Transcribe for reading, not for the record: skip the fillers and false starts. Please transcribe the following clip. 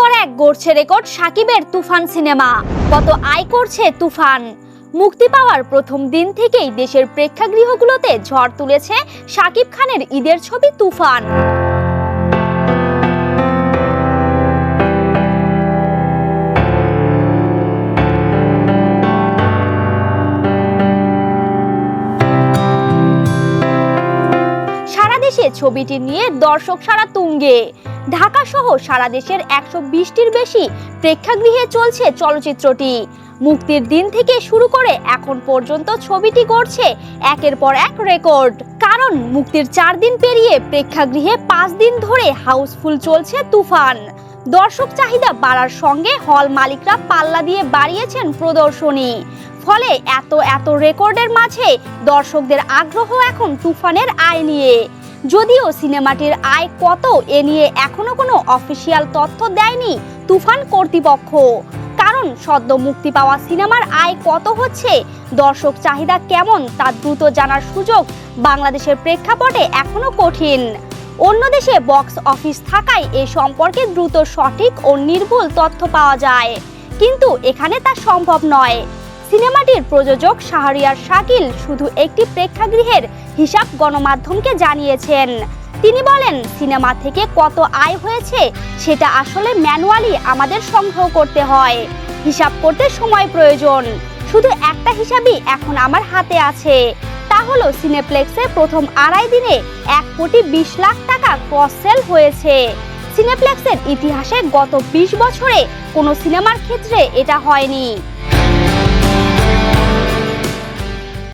পর এক গড়ছে রেকর্ড শাকিবের তুফান সিনেমা। কত আয় করছে তুফান। মুক্তি পাওয়ার প্রথম দিন থেকেই দেশের প্রেক্ষাগৃহগুলোতে ঝড় তুলেছে শাকিব খানের ঈদের ছবি তুফান। সারা দেশে ছবিটি নিয়ে দর্শক সারা তুঙ্গে। ঢাকা সহ সারা দেশের 120টির বেশি প্রেক্ষাগৃহে চলছে চলচ্চিত্রটি। মুক্তির দিন থেকে শুরু করে এখন পর্যন্ত ছবিটি গড়ছে একের পর এক রেকর্ড। কারণ মুক্তির 4 দিন পেরিয়ে প্রেক্ষাগৃহে 5 দিন ধরে হাউসফুল চলছে তুফান। দর্শক চাহিদা বাড়ার সঙ্গে হল মালিকরা পাল্লা দিয়ে বাড়িয়েছেন প্রদর্শনী। ফলে এত রেকর্ডের মাঝে দর্শকদের আগ্রহ এখন তুফানের আয় নিয়ে। যদিও সিনেমাটির আয় কত এ নিয়ে এখনো কোনো অফিসিয়াল তথ্য দেয়নি তুফান কর্তৃপক্ষ। কারণ সদ্য মুক্তি পাওয়া সিনেমার আয় কত হচ্ছে, দর্শক চাহিদা কেমন তা দ্রুত জানার সুযোগ বাংলাদেশের প্রেক্ষাপটে এখনো কঠিন। অন্য দেশে বক্স অফিস থাকায় এ সম্পর্কে দ্রুত সঠিক ও নির্ভুল তথ্য পাওয়া যায়, কিন্তু এখানে তা সম্ভব নয়। সিনেমাটির প্রযোজক শাহরিয়ার শাকিল শুধু একটি প্রেক্ষাগৃহের হিসাব গণমাধ্যমকে জানিয়েছেন। তিনি বলেন, সিনেমা থেকে কত আয় হয়েছে সেটা আসলে ম্যানুয়ালি আমাদের সংগ্রহ করতে হয়। হিসাব করতে সময় প্রয়োজন। শুধু একটা হিসাবই এখন আমার হাতে আছে, তা হলো সিনেপ্লেক্সে প্রথম 2.5 দিনে 1,20,00,000 টাকা ক্রস সেল হয়েছে। সিনেপ্লেক্সের ইতিহাসে গত 20 বছরে কোনো সিনেমার ক্ষেত্রে এটা হয়নি।